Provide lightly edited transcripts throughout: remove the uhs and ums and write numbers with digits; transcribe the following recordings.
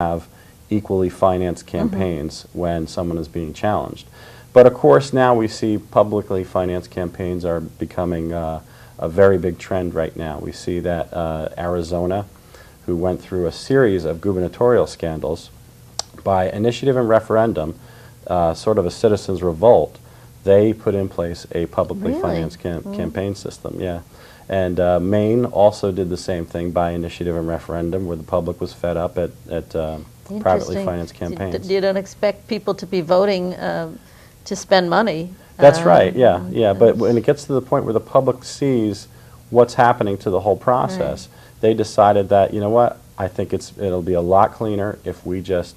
have equally financed campaigns when someone is being challenged. But of course now we see publicly financed campaigns are becoming a very big trend right now. We see that Arizona, who went through a series of gubernatorial scandals, by initiative and referendum, sort of a citizens' revolt, they put in place a publicly financed campaign system. Yeah. And Maine also did the same thing by initiative and referendum, where the public was fed up at privately financed campaigns. You don't expect people to be voting to spend money. That's right, yeah, yeah. But when it gets to the point where the public sees what's happening to the whole process, they decided that, you know what, I think it'll be a lot cleaner if we just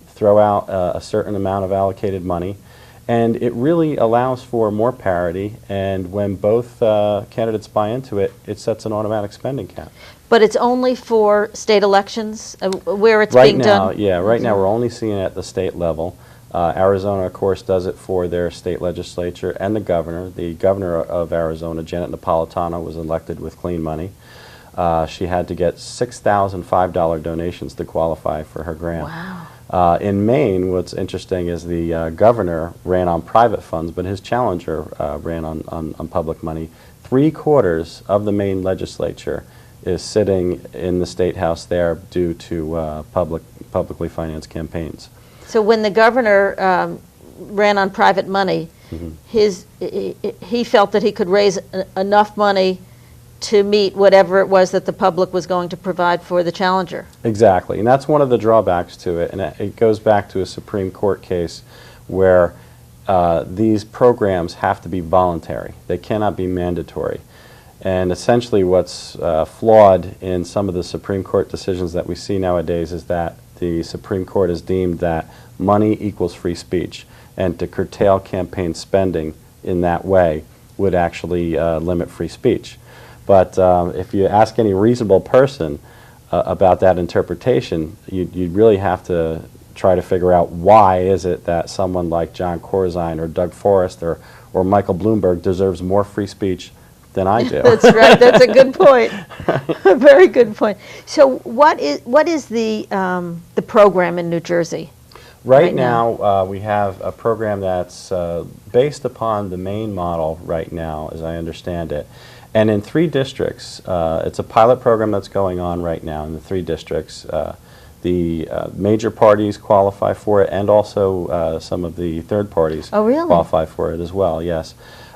throw out a certain amount of allocated money. And it really allows for more parity, and when both candidates buy into it, it sets an automatic spending cap. But it's only for state elections where it's right being now, done? Yeah, right now we're only seeing it at the state level. Arizona, of course, does it for their state legislature and the governor. The governor of Arizona, Janet Napolitano, was elected with clean money. She had to get $6,005 donations to qualify for her grant. Wow. In Maine, what's interesting is the governor ran on private funds, but his challenger ran on public money. 3/4 of the Maine legislature is sitting in the state house there due to publicly financed campaigns. So when the governor ran on private money, he felt that he could raise enough money to meet whatever it was that the public was going to provide for the challenger. Exactly, and that's one of the drawbacks to it, and it goes back to a Supreme Court case where these programs have to be voluntary. They cannot be mandatory. And essentially what's flawed in some of the Supreme Court decisions that we see nowadays is that the Supreme Court has deemed that money equals free speech, and to curtail campaign spending in that way would actually limit free speech. But if you ask any reasonable person about that interpretation, you'd really have to try to figure out why is it that someone like John Corzine or Doug Forrest or Michael Bloomberg deserves more free speech than I do. That's right. That's a good point. A very good point. So what is the program in New Jersey? Right now we have a program that's based upon the Maine model right now, as I understand it. And in 3 districts, it's a pilot program that's going on right now in the 3 districts. The major parties qualify for it, and also some of the third parties qualify for it as well, yes.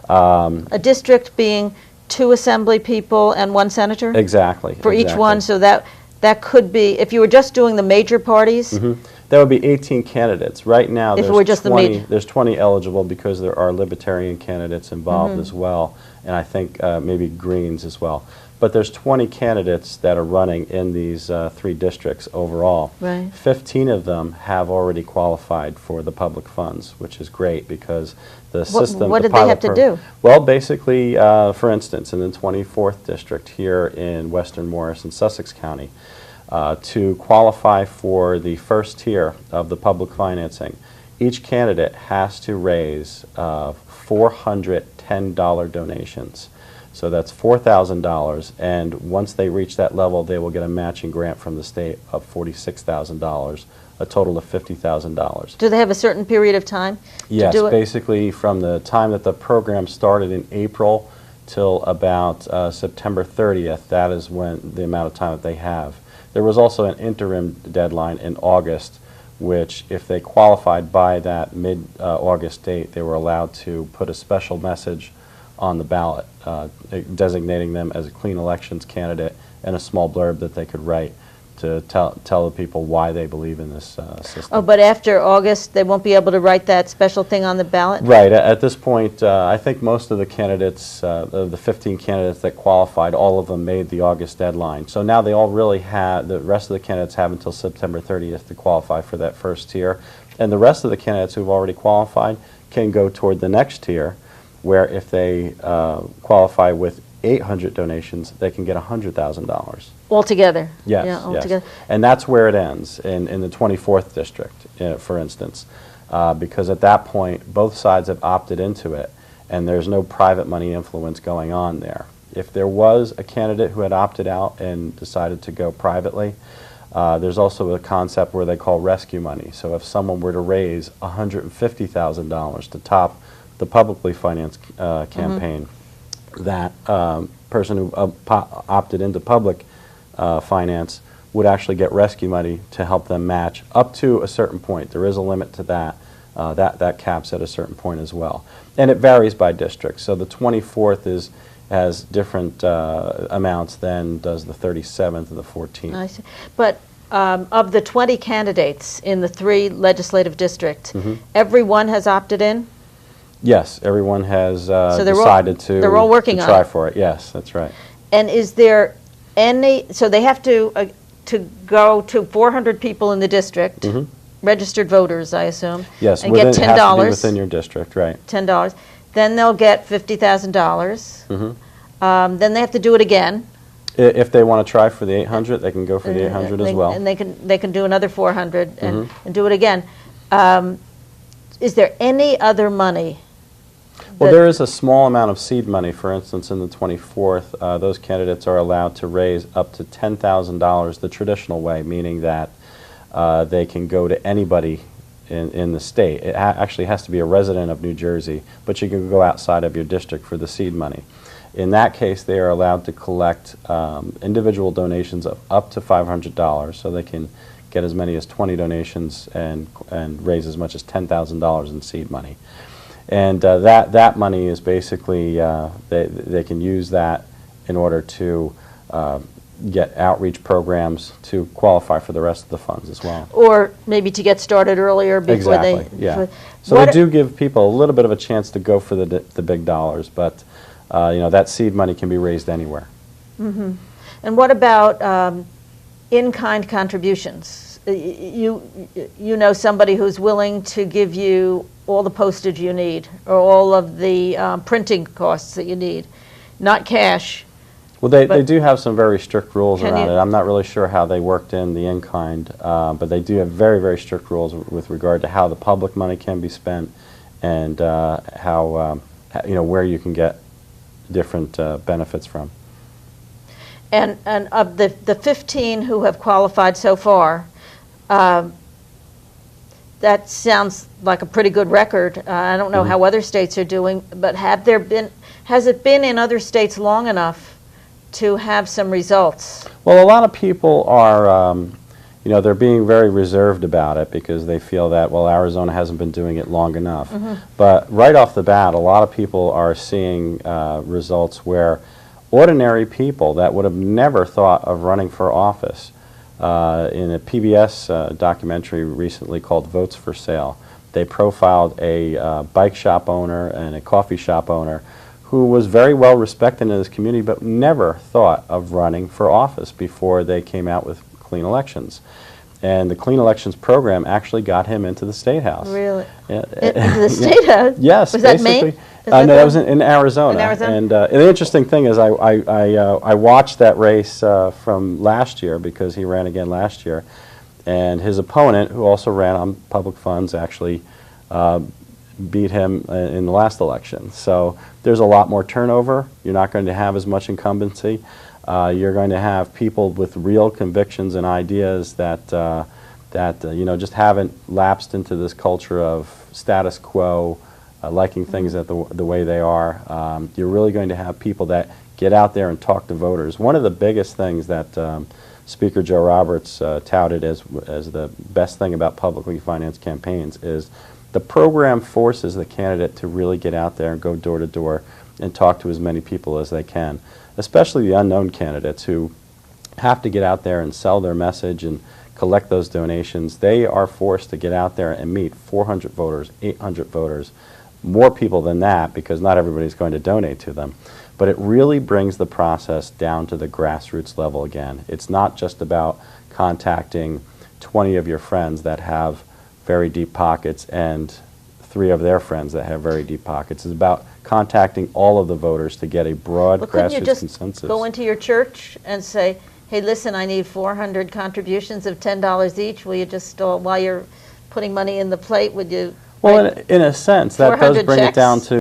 A district being 2 assembly people and 1 senator? Exactly. For each one, so that could be, if you were just doing the major parties? That would be 18 candidates. Right now there's 20 eligible because there are libertarian candidates involved as well, and I think maybe Greens as well. But there's 20 candidates that are running in these 3 districts overall. Right. 15 of them have already qualified for the public funds, which is great because the system... What did they have to do? Well, basically, for instance, in the 24th district here in Western Morris and Sussex County, to qualify for the first tier of the public financing, each candidate has to raise $410 donations. So that's $4,000, and once they reach that level, they will get a matching grant from the state of $46,000, a total of $50,000. Do they have a certain period of time Yes, to do it? Basically from the time that the program started in April till about September 30th, that is when the amount of time that they have. There was also an interim deadline in August, which if they qualified by that mid-August date, they were allowed to put a special message on the ballot, designating them as a clean elections candidate, and a small blurb that they could write to tell the people why they believe in this system. Oh, but after August, they won't be able to write that special thing on the ballot? Right. At this point, I think most of the candidates, of the 15 candidates that qualified, all of them made the August deadline. So now they all really have, the rest of the candidates have until September 30th to qualify for that first tier. And the rest of the candidates who've already qualified can go toward the next tier, where if they qualify with 800 donations, they can get $100,000. Altogether? Yes, Yeah, altogether. yes. And that's where it ends, in the 24th district, for instance, because at that point, both sides have opted into it, and there's no private money influence going on there. If there was a candidate who had opted out and decided to go privately, There's also a concept where they call rescue money. So if someone were to raise $150,000 to top the publicly financed campaign, that person who opted into public finance would actually get rescue money to help them match up to a certain point. There is a limit to that. That caps at a certain point as well. And it varies by district. So the 24th has different amounts than does the 37th or the 14th. I see. But of the 20 candidates in the 3 legislative districts, everyone has opted in? Yes, everyone has So decided to they're all working on try it. for it. Yes, that's right. And is there any, so they have to go to 400 people in the district, registered voters, I assume, Yes, and get $10. it has to be within your district, right. $10. Then they'll get $50,000. Then they have to do it again. If they want to try for the 800, they can go for the 800 as well. And they can do another 400 and do it again. Is there any other money? Well, there is a small amount of seed money. For instance, in the 24th, those candidates are allowed to raise up to $10,000 the traditional way, meaning that they can go to anybody in the state. It actually has to be a resident of New Jersey, but you can go outside of your district for the seed money. In that case, they are allowed to collect individual donations of up to $500, so they can get as many as 20 donations and raise as much as $10,000 in seed money. And that money is basically, they can use that in order to get outreach programs to qualify for the rest of the funds as well. Or maybe to get started earlier before Exactly, yeah. So they do give people a little bit of a chance to go for the big dollars, but you know, that seed money can be raised anywhere. And what about in-kind contributions? You know somebody who's willing to give you all the postage you need, or all of the printing costs that you need, not cash. Well, they do have some very strict rules around you- it. I'm not really sure how they worked in the in-kind, but they do have very, very strict rules with regard to how the public money can be spent and how, you know, where you can get different benefits from. And of the 15 who have qualified so far, that sounds like a pretty good record. I don't know how other states are doing, but has it been in other states long enough to have some results? Well, a lot of people are, you know, they're being very reserved about it because they feel that, well, Arizona hasn't been doing it long enough. But right off the bat, a lot of people are seeing results where ordinary people that would have never thought of running for office, in a PBS documentary recently called Votes for Sale, they profiled a bike shop owner and a coffee shop owner who was very well respected in his community but never thought of running for office before they came out with clean elections. And the Clean Elections program actually got him into the State House. Really? Yeah. Into the State House? Yes. Was that Maine? No, that was in Arizona. In Arizona? And the interesting thing is I watched that race from last year because he ran again last year. And his opponent, who also ran on public funds, actually beat him in the last election. So there's a lot more turnover. You're not going to have as much incumbency. You're going to have people with real convictions and ideas that you know, just haven't lapsed into this culture of status quo, liking things the way they are. You're really going to have people that get out there and talk to voters. One of the biggest things that Speaker Joe Roberts touted as the best thing about publicly financed campaigns is the program forces the candidate to really get out there and go door to door and talk to as many people as they can, especially the unknown candidates who have to get out there and sell their message and collect those donations. They are forced to get out there and meet 400 voters, 800 voters, more people than that because not everybody's going to donate to them. But it really brings the process down to the grassroots level again. It's not just about contacting 20 of your friends that have very deep pockets and 3 of their friends that have very deep pockets. It's about contacting all of the voters to get a broad Couldn't you grassroots just consensus. go into your church and say, hey, listen, I need 400 contributions of $10 each. Will you just, while you're putting money in the plate, would you? Well, in a sense, that does 400 bring it checks? down to